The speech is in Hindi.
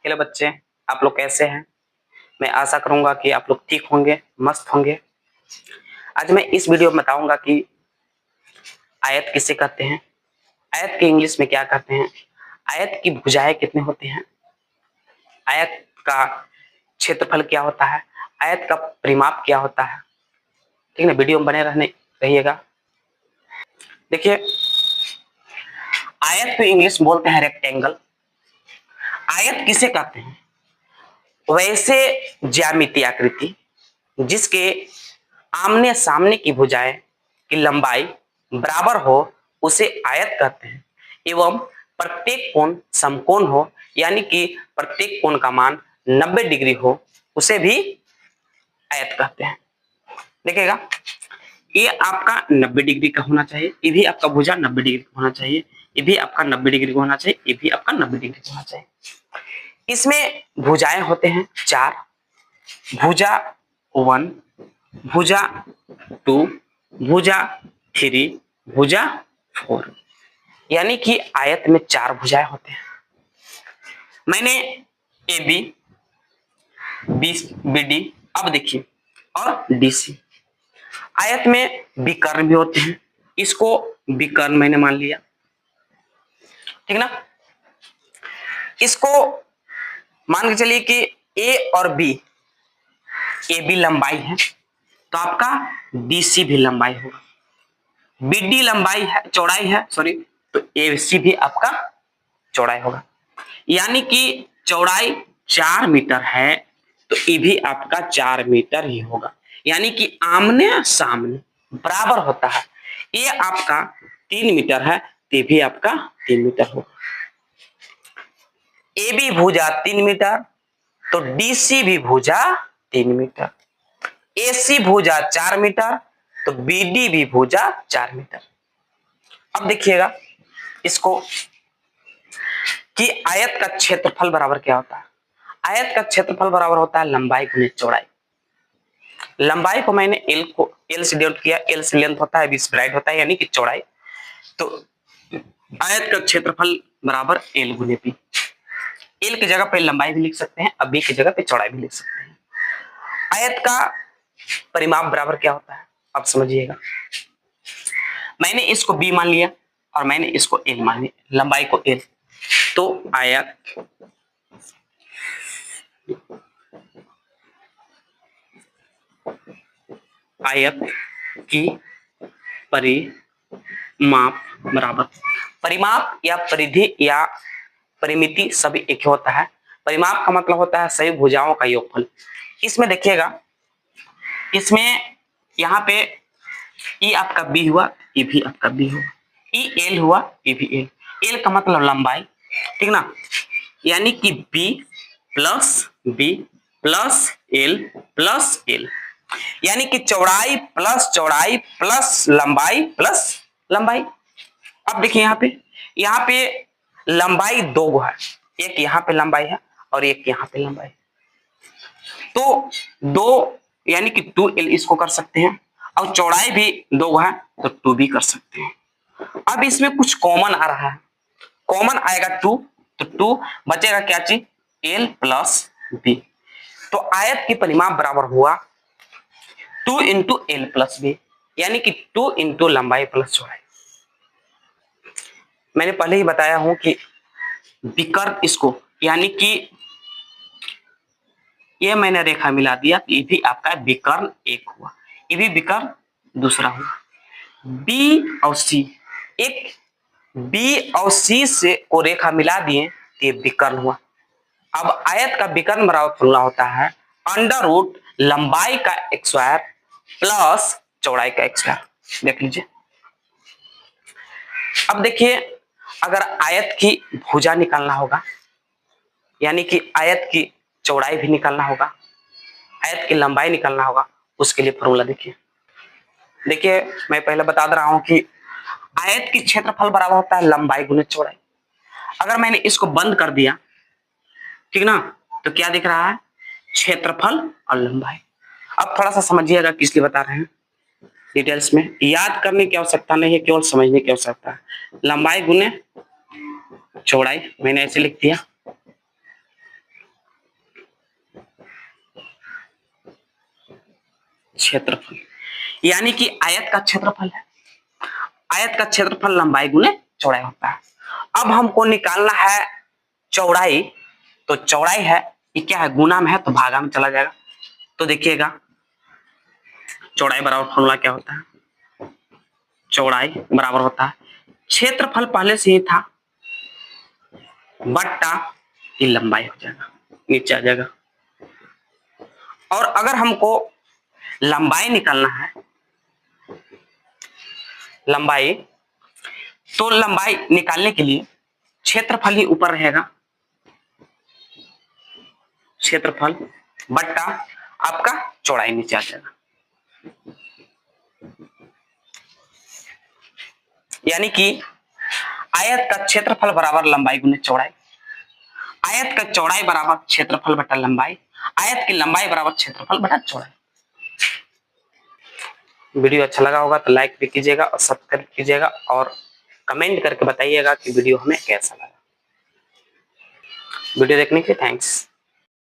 हेलो बच्चे, आप लोग कैसे हैं? मैं आशा करूंगा कि आप लोग ठीक होंगे, मस्त होंगे। आज मैं इस वीडियो में बताऊंगा कि आयत किसे कहते हैं, आयत के इंग्लिश में क्या कहते हैं, आयत की भुजाएं कितने होते हैं, आयत का क्षेत्रफल क्या होता है, आयत का परिमाप क्या होता है। ठीक है, वीडियो में बने रहिएगा। देखिए, आयत को इंग्लिश में बोलते हैं रेक्टेंगल। आयत किसे कहते हैं? वैसे ज्यामितीय आकृति जिसके आमने सामने की भुजाएं की लंबाई बराबर हो उसे आयत कहते हैं, एवं प्रत्येक कोण समकोण हो, यानी कि प्रत्येक कोण का मान 90 डिग्री हो उसे भी आयत कहते हैं। देखिएगा, ये आपका 90 डिग्री का होना चाहिए, ये भी आपका भुजा 90 डिग्री का होना चाहिए, ये भी आपका 90 डिग्री का होना चाहिए, ये भी आपका 90 डिग्री का होना चाहिए। इसमें भुजाएं होते हैं 4, भुजा 1, भुजा 2, भुजा 3, भुजा 4, यानी कि आयत में 4 भुजाएं होते हैं। मैंने ए बी, बी डी, अब देखिए, और डी सी। आयत में विकर्ण भी होते हैं, इसको विकर्ण मैंने मान लिया, ठीक ना। इसको मान के चलिए कि ए और बी, ए बी लंबाई है तो आपका डी सी भी लंबाई होगा, बी डी लंबाई है, चौड़ाई है, सॉरी, तो ए सी भी आपका चौड़ाई होगा, यानी कि चौड़ाई 4 मीटर है तो ये भी आपका 4 मीटर ही होगा, यानी कि आमने सामने बराबर होता है। ये आपका 3 मीटर है तो ये भी आपका 3 मीटर होगा। ए बी भुजा 3 मीटर तो डी सी भी भुजा 3 मीटर, ए सी भुजा 4 मीटर तो बी डी भी भुजा 4 मीटर। अब देखिएगा इसको कि आयत का क्षेत्रफल बराबर क्या होता है। आयत का क्षेत्रफल बराबर होता है लंबाई गुने चौड़ाई। लंबाई को मैंने एल से डिनोट किया, एल से लेंथ होता है, बी से ब्राइट होता है, यानी कि चौड़ाई। तो आयत का क्षेत्रफल बराबर एल गुने बी। एल की जगह पे लंबाई भी लिख सकते हैं, अब बी की जगह पे चौड़ाई भी लिख सकते हैं। आयत का परिमाप बराबर क्या होता है, अब समझिएगा। मैंने इसको बी मान लिया और मैंने इसको एल मान लिया, लंबाई को एल, तो आयत की परिमाप बराबर, परिमाप या परिधि या परिमिति सभी एक ही होता है। परिमाप का मतलब होता है सभी भुजाओं का योगफल। इसमें देखिएगा, इसमें यहाँ पे ई आपका बी हुआ, ये भी आपका बी हुआ, ई एल हुआ, ये भी एल। एल का मतलब लंबाई, ठीक ना, यानी कि B plus L plus L, यानी कि चौड़ाई प्लस लंबाई। अब देखिए यहाँ पे लंबाई 2 गो है, एक यहाँ पे लंबाई है और एक यहाँ पे लंबाई, तो 2 यानी कि 2l इसको कर सकते हैं, और चौड़ाई भी 2 है तो 2 भी कर सकते हैं। अब इसमें कुछ कॉमन आ रहा है, कॉमन आएगा 2, तो 2 बचेगा क्या चीज, l प्लस बी। तो आयत की परिमाप बराबर हुआ 2 इंटू एल प्लस बी, यानी कि 2 इंटू लंबाई प्लस चौड़ाई। मैंने पहले ही बताया हूं कि विकर्ण इसको, यानी कि ये मैंने रेखा मिला दिया, ये भी आपका विकर्ण एक हुआ, ये भी विकर्ण दूसरा हुआ। बी और सी, एक बी और सी से को रेखा मिला दिए तो ये विकर्ण हुआ। अब आयत का विकर्ण बराबर फॉर्मूला होता है अंडर रूट लंबाई का स्क्वायर प्लस चौड़ाई का स्क्वायर। देख लीजिए, अब देखिए, अगर आयत की भुजा निकालना होगा, यानी कि आयत की चौड़ाई भी निकालना होगा, आयत की लंबाई निकालना होगा, उसके लिए फॉर्मूला देखिए मैं पहले बता दे रहा हूं कि आयत की क्षेत्रफल बराबर होता है लंबाई गुने चौड़ाई। अगर मैंने इसको बंद कर दिया, ठीक ना, तो क्या दिख रहा है, क्षेत्रफल और लंबाई। अब थोड़ा सा समझिएगा किस लिए बता रहे हैं, डिटेल्स में याद करने की आवश्यकता नहीं है, केवल समझने की आवश्यकता है। लंबाई गुने चौड़ाई मैंने ऐसे लिख दिया, क्षेत्रफल, यानी कि आयत का क्षेत्रफल है, आयत का क्षेत्रफल लंबाई गुने चौड़ाई होता है। अब हमको निकालना है चौड़ाई, तो चौड़ाई है ये क्या है, गुना में है तो भागा में चला जाएगा। तो देखिएगा चौड़ाई बराबर फॉर्मूला क्या होता है, चौड़ाई बराबर होता है क्षेत्रफल पहले से ही था बट्टा ये लंबाई हो जाएगा, नीचे आ जाएगा। और अगर हमको लंबाई निकालना है, लंबाई, तो लंबाई निकालने के लिए क्षेत्रफल ही ऊपर रहेगा, क्षेत्रफल बट्टा आपका चौड़ाई नीचे आ जाएगा। यानी कि आयत का क्षेत्रफल बराबर लंबाई गुने चौड़ाई, आयत का चौड़ाई बराबर क्षेत्रफल बटा लंबाई, आयत की लंबाई बराबर क्षेत्रफल बटा चौड़ाई। वीडियो अच्छा लगा होगा तो लाइक भी कीजिएगा और सब्सक्राइब कीजिएगा और कमेंट करके बताइएगा कि वीडियो हमें कैसा लगा। वीडियो देखने के लिए थैंक्स।